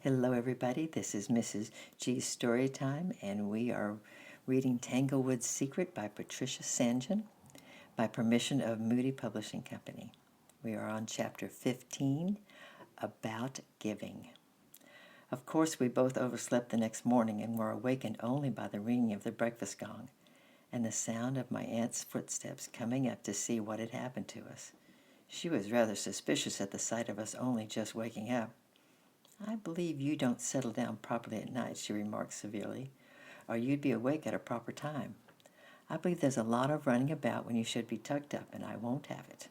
Hello, everybody. This is Mrs. G's Story Time, and we are reading Tanglewood's Secret by Patricia St. John by permission of Moody Publishing Company. We are on Chapter 15, About Giving. Of course, we both overslept the next morning and were awakened only by the ringing of the breakfast gong and the sound of my aunt's footsteps coming up to see what had happened to us. She was rather suspicious at the sight of us only just waking up. "I believe you don't settle down properly at night," she remarked severely, "or you'd be awake at a proper time. I believe there's a lot of running about when you should be tucked up, and I won't have it.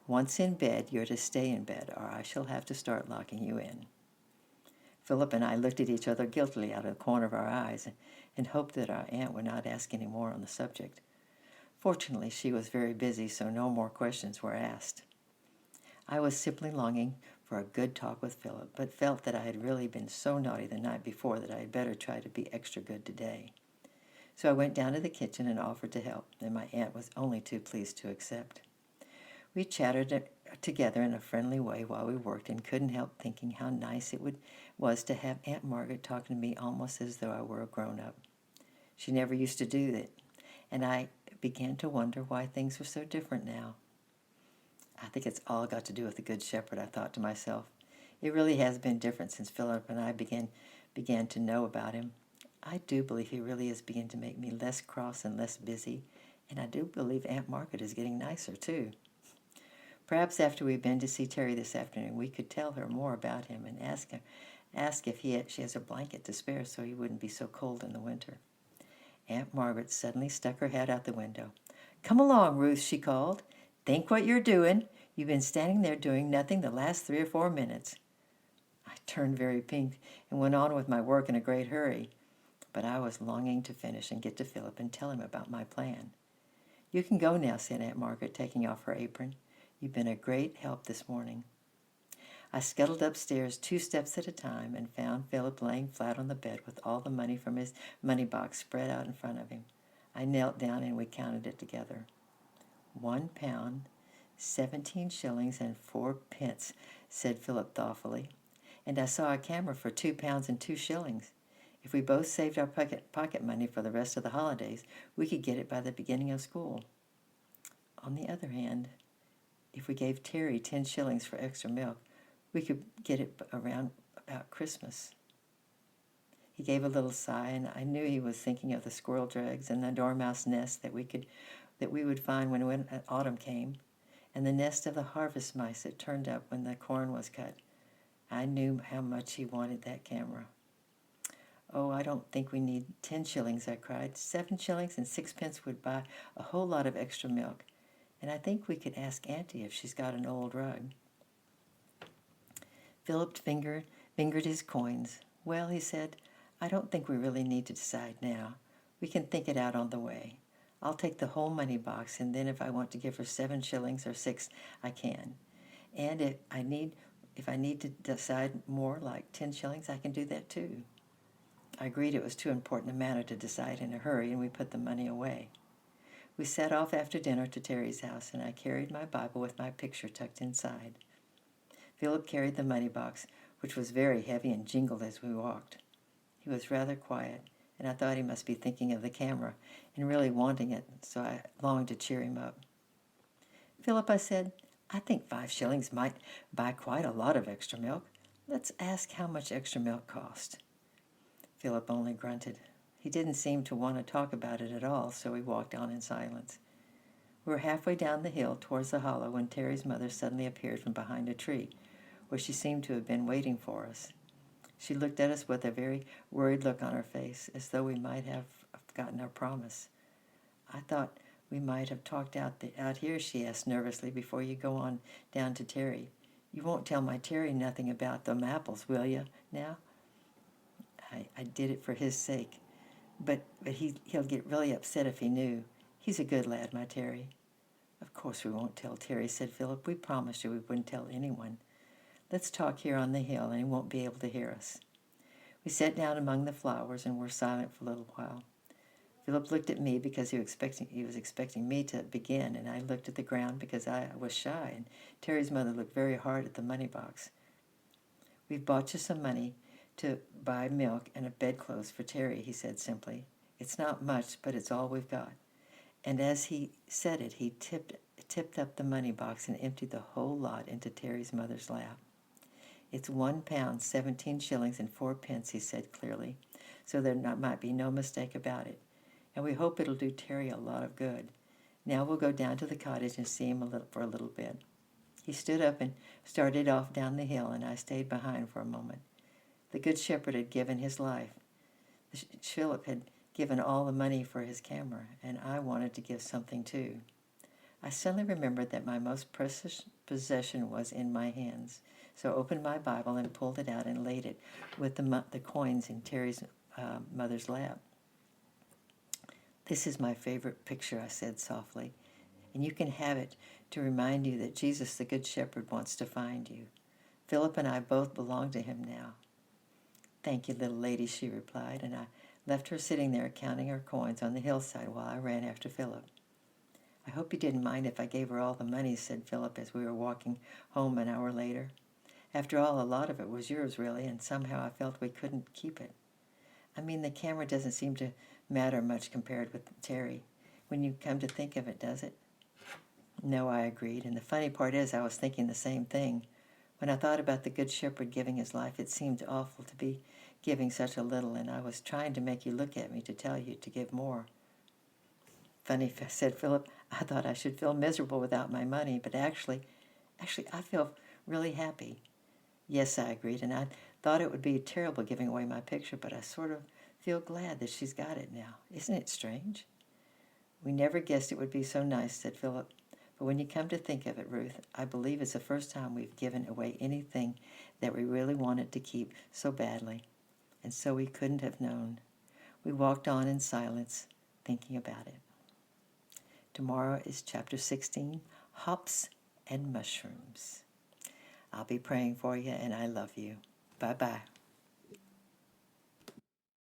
Once in bed, you're to stay in bed, or I shall have to start locking you in." Philip and I looked at each other guiltily out of the corner of our eyes and hoped that our aunt would not ask any more on the subject. Fortunately, she was very busy, so no more questions were asked. I was simply longing for a good talk with Philip, but felt that I had really been so naughty the night before that I had better try to be extra good today. So I went down to the kitchen and offered to help, and my aunt was only too pleased to accept. We chattered together in a friendly way while we worked and couldn't help thinking how nice was to have Aunt Margaret talking to me almost as though I were a grown-up. She never used to do that, and I began to wonder why things were so different now. "I think it's all got to do with the Good Shepherd," I thought to myself. "It really has been different since Philip and I began to know about him. I do believe he really is beginning to make me less cross and less busy, and I do believe Aunt Margaret is getting nicer, too. Perhaps after we've been to see Terry this afternoon, we could tell her more about him and ask if she has a blanket to spare so he wouldn't be so cold in the winter." Aunt Margaret suddenly stuck her head out the window. "Come along, Ruth," she called. "Think what you're doing. You've been standing there doing nothing the last 3 or 4 minutes." I turned very pink and went on with my work in a great hurry, but I was longing to finish and get to Philip and tell him about my plan. "You can go now," said Aunt Margaret, taking off her apron. "You've been a great help this morning." I scuttled upstairs 2 steps at a time and found Philip laying flat on the bed with all the money from his money box spread out in front of him. I knelt down and we counted it together. £1, 17 shillings and 4 pence, said Philip thoughtfully. "And I saw a camera for £2 and 2 shillings. If we both saved our pocket money for the rest of the holidays, we could get it by the beginning of school. On the other hand, if we gave Terry 10 shillings for extra milk, we could get it around about Christmas." He gave a little sigh, and I knew he was thinking of the squirrel dregs and the dormouse nest that we would find when autumn came, and the nest of the harvest mice that turned up when the corn was cut. I knew how much he wanted that camera. "Oh, I don't think we need 10 shillings, I cried. 7 shillings and 6 pence would buy a whole lot of extra milk, and I think we could ask Auntie if she's got an old rug." Philip fingered his coins. "Well," he said, "I don't think we really need to decide now. We can think it out on the way. I'll take the whole money box, and then if I want to give her 7 shillings or 6, I can. And if I need to decide more, like 10 shillings, I can do that too." I agreed it was too important a matter to decide in a hurry, and we put the money away. We set off after dinner to Terry's house, and I carried my Bible with my picture tucked inside. Philip carried the money box, which was very heavy and jingled as we walked. He was rather quiet, and I thought he must be thinking of the camera and really wanting it, so I longed to cheer him up. "Philip," I said, "I think 5 shillings might buy quite a lot of extra milk. Let's ask how much extra milk cost." Philip only grunted. He didn't seem to want to talk about it at all, so we walked on in silence. We were halfway down the hill towards the hollow when Terry's mother suddenly appeared from behind a tree, where she seemed to have been waiting for us. She looked at us with a very worried look on her face, as though we might have forgotten our promise. "I thought we might have talked out here," she asked nervously, "before you go on down to Terry. You won't tell my Terry nothing about them apples, will you, now?" I did it for his sake, but he'll get really upset if he knew. He's a good lad, my Terry." "Of course we won't tell Terry," said Philip. "We promised you we wouldn't tell anyone. Let's talk here on the hill, and he won't be able to hear us." We sat down among the flowers and were silent for a little while. Philip looked at me because he was expecting me to begin, and I looked at the ground because I was shy, and Terry's mother looked very hard at the money box. "We've bought you some money to buy milk and a bedclothes for Terry, he said simply. It's not much, but it's all we've got. And as he said it, he tipped up the money box and emptied the whole lot into Terry's mother's lap. It's £1, 17 shillings and 4 pence, he said clearly, so there might be no mistake about it. And we hope it'll do Terry a lot of good. Now we'll go down to the cottage and see him for a little bit. He stood up and started off down the hill, and I stayed behind for a moment. The Good Shepherd had given his life. Philip had given all the money for his camera, and I wanted to give something too. I suddenly remembered that my most precious possession was in my hands, so I opened my Bible and pulled it out and laid it with the coins in Terry's mother's lap. This is my favorite picture, I said softly, and you can have it to remind you that Jesus, the Good Shepherd, wants to find you. Philip and I both belong to him now. Thank you, little lady, she replied, and I left her sitting there counting her coins on the hillside while I ran after Philip. I hope you didn't mind if I gave her all the money, said Philip as we were walking home an hour later. After all, a lot of it was yours, really, and somehow I felt we couldn't keep it. I mean, the camera doesn't seem to matter much compared with Terry, when you come to think of it, does it? No, I agreed, and the funny part is I was thinking the same thing. When I thought about the Good Shepherd giving his life, it seemed awful to be giving such a little, and I was trying to make you look at me to tell you to give more. Funny, said Philip. I thought I should feel miserable without my money, but actually, I feel really happy. Yes, I agreed, and I thought it would be terrible giving away my picture, but I sort of feel glad that she's got it now. Isn't it strange? We never guessed it would be so nice, said Philip. But when you come to think of it, Ruth, I believe it's the first time we've given away anything that we really wanted to keep so badly, and so we couldn't have known. We walked on in silence, thinking about it. Tomorrow is chapter 16, Hops and Mushrooms. I'll be praying for you, and I love you. Bye-bye.